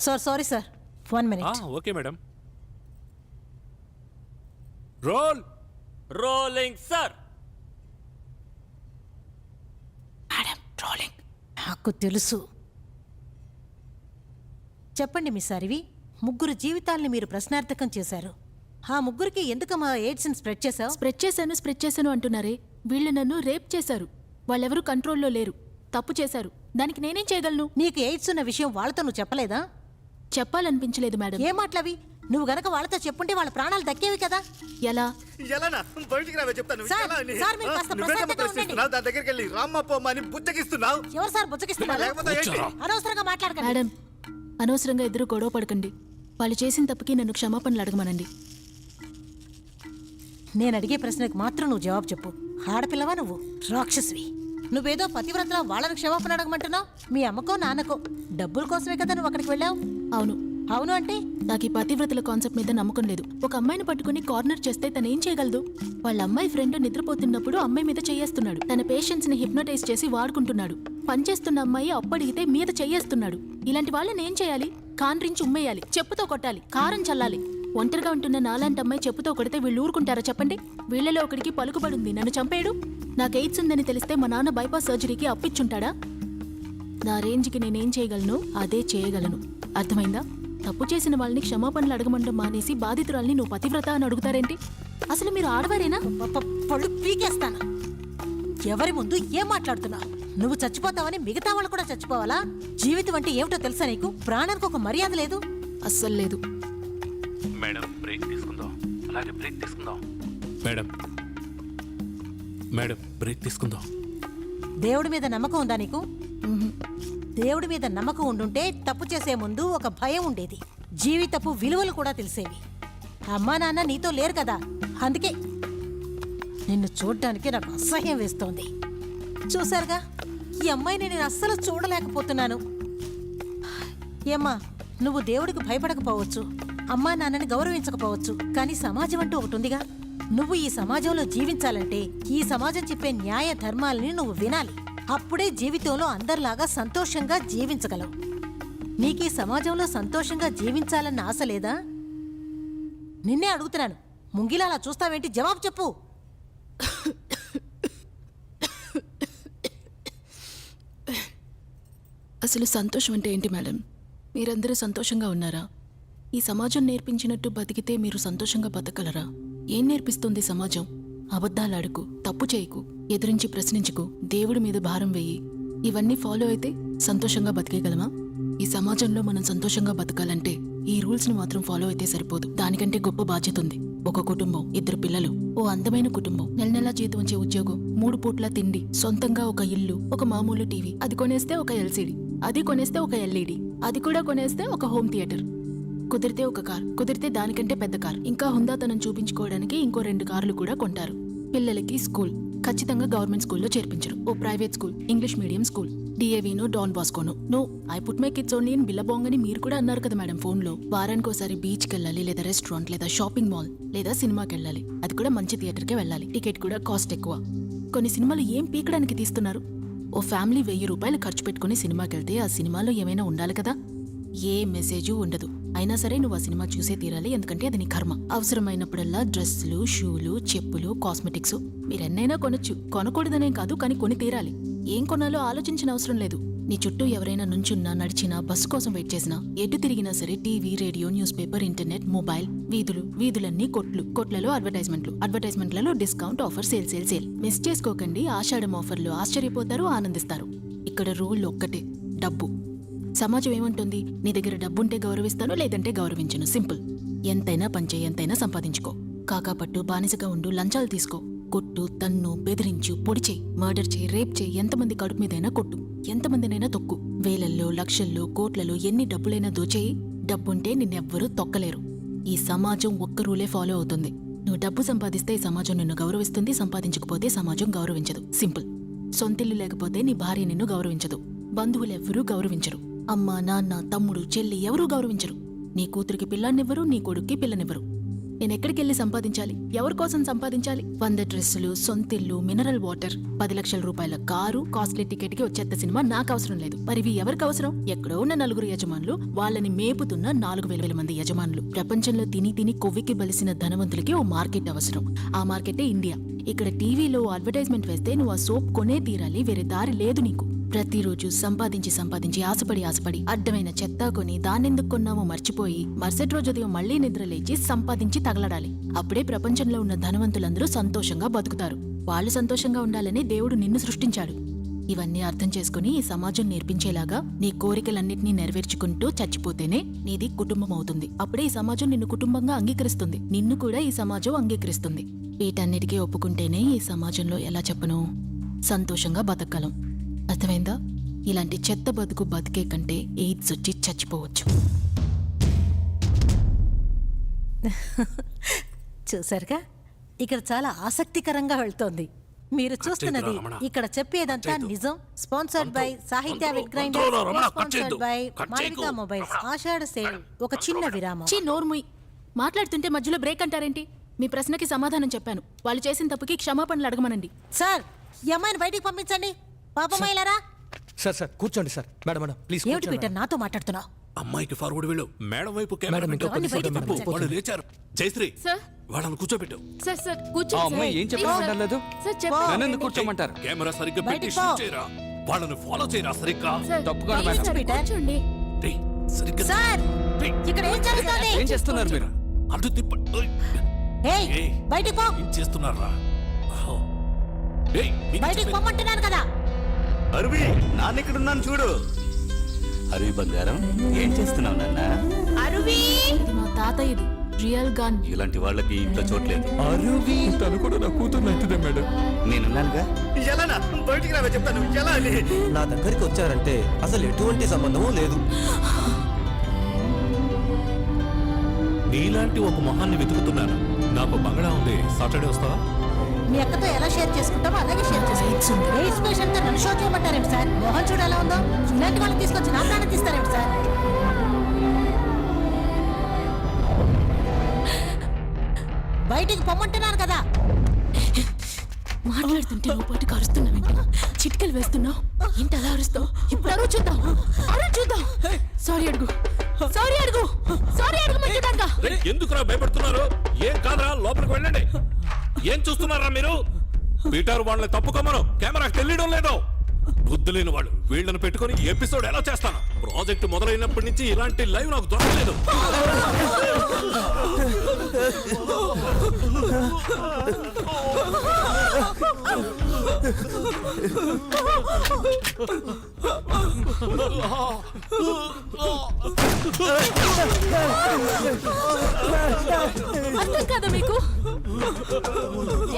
Sorry sir, 1 minute. Okay madam. Roll. Rolling sir. Madam rolling. నాకు తెలుసు. చెప్పండి miss అరివి, ముగ్గురు జీవితాల్ని మీరు ప్రశ్నార్థకం చేశారు. ఆ ముగ్గురికి ఎందుకు మా ఎయిడ్స్ని స్ప్రెడ్ చేశావు? స్ప్రెడ్ చేశాను అంటున్నారే. వీళ్ళు నన్ను రేప్ చేశారు. వాళ్ళెవరూ కంట్రోల్లో లేరు. తప్పు చేశారు. దానికి నేనేం చేయగలను? నీకు ఎయిడ్స్ ఉన్న విషయం వాళ్ళతో నువ్వు చెప్పలేదా? చెప్పాలనిపించలేదు మేడం. ఏ మాటలవి? నువ్వు గనక వాళ్ళతో చెప్పుంటే వాళ్ళ ప్రాణాలు దక్కేవి కదా. ఎలా? ఎలానా? బయటికి రావే చెప్తాను. సార్, ఎలా అని? సార్, మీరు కాస్త నువ్వేంటమ్మా ప్రశాంతంగా ప్రశ్నిస్తున్నావు? దాని దగ్గరికి వెళ్ళి రామ్మ పోమ్మ అని బుచ్చగిస్తున్నావు. ఎవరు సార్ బుచ్చగిస్తున్నారు? లేకపోతే ఏంటి? అనవసరంగా మాట్లాడకండి. మేడం, అనవసరంగా ఇద్దరు గొడవ పడకండి. వాళ్ళు చేసిన తప్పుకి నన్ను క్షమాపణలు అడగమనండి. నేను అడిగే ప్రశ్నకు మాత్రం నువ్వు జవాబు చెప్పు. ఆడపిల్లవా నువ్వు? రాక్షసివి. నువ్వేదో పతివ్రతలా వాళ్ళని క్షమాపణ అడగమంటున్నావు. మీ అమ్మకో నాన్నకో డబ్బుల కోసమే కదా నువ్వు అక్కడికి వెళ్ళావు. అవును. అవును అంటే? నాకు ఈ పతివ్రతల కాన్సెప్ట్ మీద నమ్మకం లేదు. ఒక అమ్మాయిని పట్టుకుని కార్నర్ చేస్తే తను ఏం చేయగలదు? వాళ్ళ అమ్మాయి ఫ్రెండ్ నిద్రపోతున్నప్పుడు అమ్మాయి మీద చేయేస్తున్నాడు. తన పేషెంట్స్ ని హిప్నోటైజ్ చేసి వాడుకుంటున్నాడు. పనిచేస్తున్న అమ్మాయి అప్పడిగితే మీద చెయ్యేస్తున్నాడు. ఇలాంటి వాళ్ళని ఏం చేయాలి? కాన్రించి ఉమ్మేయాలి, చెప్పుతో కొట్టాలి, కారం చల్లాలి. ఒంటరిగా ఉంటున్న నాలాంటి అమ్మాయి చెప్పుతో కొడితే వీళ్ళు ఊరుకుంటారా చెప్పండి? వీళ్ళలో ఒకడికి పలుకుబడుంది, నన్ను చంపేయడు. నాకు ఎయిడ్స్ ఉందని తెలిస్తే మా నాన్న బైపాస్ సర్జరీకి అప్పిచ్చుంటాడా? నా రేంజ్కి నేనేం చేయగలను అదే చేయగలను. అర్థమైందా? తప్పు చేసిన వాళ్ళని క్షమాపణలు అడగమండం మానేసి బాధితురాల్ని నువ్వు పతివ్రత అని అడుగుతారేంటి? అసలు మీరు ఆడవారేనా? పళ్ళు పీకేస్తాను. ఎవరి ముందు ఏం మాట్లాడుతున్నావు? నువ్వు చచ్చిపోతావని మిగతా వాళ్ళు కూడా చచ్చిపోవాలా? జీవితం అంటే ఏమిటో తెలుసా నీకు? ప్రాణానికి ఒక మర్యాద లేదు. అస్సలు లేదు. మేడం బ్రేక్ తీసుకుందాం. అలాగే బ్రేక్ తీసుకుందాం. మేడం మేడం బ్రేక్ తీసుకుందాం. దేవుడి మీద నమ్మకం ఉందా నీకు? దేవుడి మీద నమ్మకం ఉండుంటే తప్పు చేసే ముందు ఒక భయం ఉండేది. జీవితపు విలువలు కూడా తెలిసేవి. అమ్మా నాన్న నీతో లేరు కదా, అందుకే నిన్ను చూడ్డానికి నాకు అసహ్యం వేస్తోంది. చూశారుగా, ఈ అమ్మాయిని నేను అస్సలు చూడలేకపోతున్నాను. ఏమ్మా, నువ్వు దేవుడికి భయపడకపోవచ్చు, అమ్మా నాన్నని గౌరవించకపోవచ్చు, కానీ సమాజం అంటూ ఒకటి ఉందిగా. నువ్వు ఈ సమాజంలో జీవించాలంటే ఈ సమాజం చెప్పే న్యాయ ధర్మాలని నువ్వు వినాలి. అప్పుడే జీవితంలో అందరిలాగా సంతోషంగా జీవించగలవు. నీకు ఈ సమాజంలో సంతోషంగా జీవించాలన్న ఆశ లేదా? నిన్నే అడుగుతున్నాను. ముంగిలా అలా చూస్తావేంటి? జవాబు చెప్పు. అసలు సంతోషం అంటే ఏంటి మేడం? మీరందరూ సంతోషంగా ఉన్నారా? ఈ సమాజం నేర్పించినట్టు బతికితే మీరు సంతోషంగా బతకగలరా? ఏం నేర్పిస్తుంది సమాజం? అబద్ధాలాడుకు, తప్పు చేయకు, ఎదురించి ప్రశ్నించుకు, దేవుడి మీద భారం వేయి. ఇవన్నీ ఫాలో అయితే సంతోషంగా బతికేయగలమా? ఈ సమాజంలో మనం సంతోషంగా బతకాలంటే ఈ రూల్స్ని మాత్రం ఫాలో అయితే సరిపోదు. దానికంటే గొప్ప బాధ్యత ఉంది. ఒక కుటుంబం, 2 పిల్లలు, ఓ అందమైన కుటుంబం, నెల జీతం వచ్చే ఉద్యోగం, 3 పూట్ల తిండి, సొంతంగా ఒక ఇల్లు, ఒక మామూలు టీవీ, అది కొనేస్తే ఒక ఎల్సీడీ, అది కొనేస్తే ఒక ఎల్ఈడి, అది కూడా కొనేస్తే ఒక హోమ్ థియేటర్, కుదిరితే ఒక కార్, కుదిరితే దానికంటే పెద్ద కార్, ఇంకా హుందాతనం చూపించుకోవడానికి ఇంకో 2 కార్లు కూడా కొంటారు. పిల్లలకి స్కూల్ ఖచ్చితంగా గవర్నమెంట్ స్కూల్లో చేర్పించరు. ఓ private school, English medium school, డిఏవీనో డాన్ బాస్కోనో. No, I put my kids only in Billabong అని మీరు కూడా అన్నారు కదా మేడం ఫోన్లో. వారానికోసారి బీచ్కి వెళ్ళాలి, లేదా రెస్టారెంట్, లేదా షాపింగ్ మాల్, లేదా సినిమాకి వెళ్ళాలి. అది కూడా మంచి థియేటర్కే వెళ్ళాలి. టికెట్ కూడా కాస్ట్ ఎక్కువ. కొన్ని సినిమాలు ఏం పీకడానికి తీస్తున్నారు? ఓ ఫ్యామిలీ 1000 రూపాయలు ఖర్చు పెట్టుకుని సినిమాకి వెళ్తే ఆ సినిమాలో ఏమైనా ఉండాలి కదా? ఏ మెసేజు ఉండదు. అయినా సరే నువ్వు ఆ సినిమా చూసే తీరాలి, ఎందుకంటే అది నీ కర్మ. అవసరమైనప్పుడల్లా డ్రెస్సులు, షూలు, చెప్పులు, కాస్మెటిక్స్ మీరెన్నైనా కొనొచ్చు. కొనకూడదనేం కాదు, కానీ కొని తీరాలి. ఏం కొనాలో ఆలోచించిన అవసరం లేదు. నీ చుట్టూ ఎవరైనా నుంచున్నా, నడిచినా, బస్సు కోసం వెయిట్ చేసినా, ఎటు తిరిగినా సరే TV, radio, newspaper, internet, mobile, వీధులన్నీ కొట్లు, కొట్లలో అడ్వర్టైజ్మెంట్లలో డిస్కౌంట్ ఆఫర్, సేల్. మిస్ చేసుకోకండి. ఆషాఢం ఆఫర్లు. ఆశ్చర్యపోతారు, ఆనందిస్తారు. ఇక్కడ రూల్ ఒక్కటే, డబ్బు. సమాజం ఏమంటుంది? నీ దగ్గర డబ్బుంటే గౌరవిస్తాను, లేదంటే గౌరవించను. సింపుల్. ఎంతైనా పంచేయి, ఎంతైనా సంపాదించుకో. కాకాపట్టు, బానిసగా ఉండు, లంచాలు తీసుకో, కొట్టు, తన్ను, బెదిరించు, పొడి చేయి, మర్డర్ చేయి, రేప్ చేయి, ఎంతమంది కడుపు మీదైనా కొట్టు, ఎంతమందినైనా తొక్కు, వేలల్లో, లక్షల్లో, కోట్లలో ఎన్ని డబ్బులైనా దోచేయి. డబ్బుంటే నిన్నెవ్వరూ తొక్కలేరు. ఈ సమాజం ఒక్క రూలే ఫాలో అవుతుంది. నువ్వు డబ్బు సంపాదిస్తే ఈ సమాజం నిన్ను గౌరవిస్తుంది, సంపాదించకపోతే సమాజం గౌరవించదు. సింపుల్. సొంతిల్లు లేకపోతే నీ భార్య నిన్ను గౌరవించదు. బంధువులెవ్వరూ గౌరవించరు. అమ్మ, నాన్న, తమ్ముడు, చెల్లి ఎవరూ గౌరవించరు. నీ కూతురికి పిల్లాన్నివ్వరు, నీ కొడుక్కి పిల్లనివ్వరు. నేను ఎక్కడికి వెళ్ళి సంపాదించాలి? ఎవరి కోసం సంపాదించాలి? 100 డ్రెస్సులు, సొంతిల్లు, మినరల్ వాటర్, 10 లక్షల రూపాయల కారు, కాస్ట్లీ టికెట్ కి వచ్చేంత సినిమా నాకు అవసరం లేదు. మరి ఇవి ఎవరికి అవసరం? ఎక్కడో ఉన్న 4 యజమానులు, వాళ్ళని మేపుతున్న 4,000 మంది యజమానులు. ప్రపంచంలో తిని తిని కొవ్వికి బలిసిన ధనవంతులకి ఓ మార్కెట్ అవసరం. ఆ మార్కెటే ఇండియా. ఇక్కడ టీవీలో అడ్వర్టైజ్మెంట్ వేస్తే నువ్వు ఆ సోప్ కొనే తీరాలి, వేరే దారి లేదు నీకు. ప్రతిరోజు సంపాదించి సంపాదించి ఆశపడి అడ్డమైన చెత్త కొని దాన్నెందుకు కొన్నావో మర్చిపోయి మరుసటి రోజు ఉదయం మళ్లీ నిద్ర లేచి సంపాదించి తగలడాలి. అప్పుడే ప్రపంచంలో ఉన్న ధనవంతులందరూ సంతోషంగా బతుకుతారు. వాళ్ళు సంతోషంగా ఉండాలని దేవుడు నిన్ను సృష్టించాడు. ఇవన్నీ అర్థం చేసుకుని ఈ సమాజం నేర్పించేలాగా నీ కోరికలన్నింటినీ నెరవేర్చుకుంటూ చచ్చిపోతేనే నీది కుటుంబం అవుతుంది. అప్పుడే ఈ సమాజం నిన్ను కుటుంబంగా అంగీకరిస్తుంది. నిన్ను కూడా ఈ సమాజం అంగీకరిస్తుంది. వీటన్నిటికీ ఒప్పుకుంటేనే ఈ సమాజంలో ఎలా చెప్పను, సంతోషంగా బతకగలం. అర్థమైందా? ఇలాంటి చెత్త బతుకు బతికే కంటే ఎయిడ్స్ వచ్చి చచ్చిపోవచ్చు. చూసారుగా, ఇక్కడ చాలా ఆసక్తికరంగా వెళ్తోంది. మీరు చూస్తున్నది ఇక్కడ చెప్పేదంతా నిజం. Sponsored by Sahitya wet grinder, sponsored by Malavika mobiles. Ashadha sale. ఒక చిన్న విరామం. చీ నోర్ముయ్. మాట్లాడుతుంటే మధ్యలో బ్రేక్ అంటారేంటి? మీ ప్రశ్నకి సమాధానం చెప్పాను. వాళ్ళు చేసిన తప్పుకి క్షమాపణలు అడగమనండి. సార్, ఈ అమ్మాయిని బయటికి పంపించండి. పాపమైలారా. సార్ కూర్చోండి సార్. మేడం ప్లీజ్ ఏమిటి పీటర్ నాతో మాట్లాడుతున్నావు? అమ్మాయికి ఫార్వర్డ్ వెళ్ళు. మేడం వైపు కెమెరా మేడం, పెట్టు. ఇంకా కొద్దిసేపు బయటికి మేడం. పంపించండి. వాళ్ళు లేచారు. జయశ్రీ, సార్ వాళ్ళని కూర్చోబెట్టు. సార్ సార్ ఆ కూర్చోండి అమ్మాయి ఏం చెప్పమంటారు లేదు? సార్ చెప్పండి. నన్ను ఎందుకు కూర్చోమంటారు? కెమెరా సరిగ్గా పెట్టి బయటికి షూట్ పో. చేయరా. వాళ్ళని ఫాలో చేయరా సరిగ్గా. సార్, తప్పుకోండి ప్లీజ్ మేడం. Sir, Peter. కూర్చోండి. రేయ్, సరిగ్గా సార్, రేయ్, ఇక్కడ ఏం జరుగుతోంది? ఏం చేస్తున్నారు మీరు? అటు తిప్పండి. ఓయ్, ఏయ్, ఏయ్. బయటికి పో. ఏం చేస్తున్నారా? ఏయ్, మీకు బయటికి చెప్పేది. పొమ్మంటున్నాను కదా. అరువి నాన్న ఇక్కడ ఉన్నాను చూడు. అరువి బంగారం ఏం చేస్తున్నావు నాన్న? ఇది మా తాతయ్యది రియల్ గన్. ఇలాంటి వాళ్ళకి ఇంట్లో చోట్లేదు. అరువి తను కూడా నా కూతురు అవుతుందే మేడం. నేనున్నానుగా. ఎలానా? బయటికి రావే చెప్తాను. ఎలా అని? నా దగ్గరికి వచ్చారంటే అసలు ఎటువంటి సంబంధము లేదు. నీలాంటి ఒక మొహాన్ని వెతుకుతున్నాను. నాకు బంగళా ఉంది. సాటర్డే వస్తావా? మీ అక్కతో ఎలా షేర్ చేసుకుంటామో అలాగే షేర్ చేసుకోవచ్చు. ఎయిడ్స్ పేషెంట్ తో నన్ను షో చేయమంటారేంటి సార్? మోహన్ చూడు ఎలా ఉందో. ఇలాంటి వాళ్ళని తీసుకొచ్చి నా ప్రాణం తీస్తారేంటి సార్? బయటికి పొమ్మంటున్నాను కదా. మాట్లాడుతుంటే నువ్వు పాటు కరుస్తున్నావేంటి? చిట్కలు వేస్తున్నావు ఏంటి? అలా అరుస్తావు? ఇప్పుడు అరువు చూద్దాం. అరువు చూద్దాం. సారీ అడుగు. సారీ అడుగు. సారీ అడుగుమంటున్నాగా. రేయ్, ఎందుకురా భయపడుతున్నారు? ఏం కాదురా, లోపలికి వెళ్ళండి. ఏం చూస్తున్నారా మీరు? పీటర్ వాళ్ళని తప్పుకోమను. కెమెరాకి తెలియడం లేదు. బుద్ధి లేని వాళ్ళు. వీళ్ళని పెట్టుకొని ఎపిసోడ్ ఎలా చేస్తాను? ప్రాజెక్ట్ మొదలైనప్పటి నుంచి ఇలాంటి లైవ్ నాకు దొరకలేదు. అర్థం కాదా మీకు?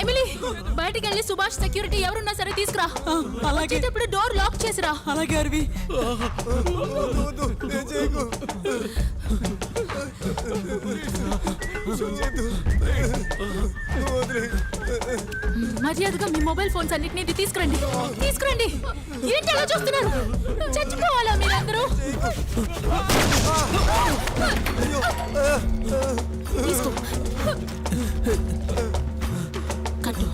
ఎమిలీ, బయటికి వెళ్ళి సుభాష్ సెక్యూరిటీ ఎవరున్నా సరే తీసుకురా. వచ్చేటప్పుడు డోర్ లాక్ చేసిరా. అలాగే అరువి. మర్యాదగా మీ మొబైల్ ఫోన్స్ అన్నిటిని తీసుకురండి. తీసుకురండి. ఏంటి అలా చూస్తున్నారు? చచ్చిపోవాలా మీరందరూ? తీసుకో. కట్టు.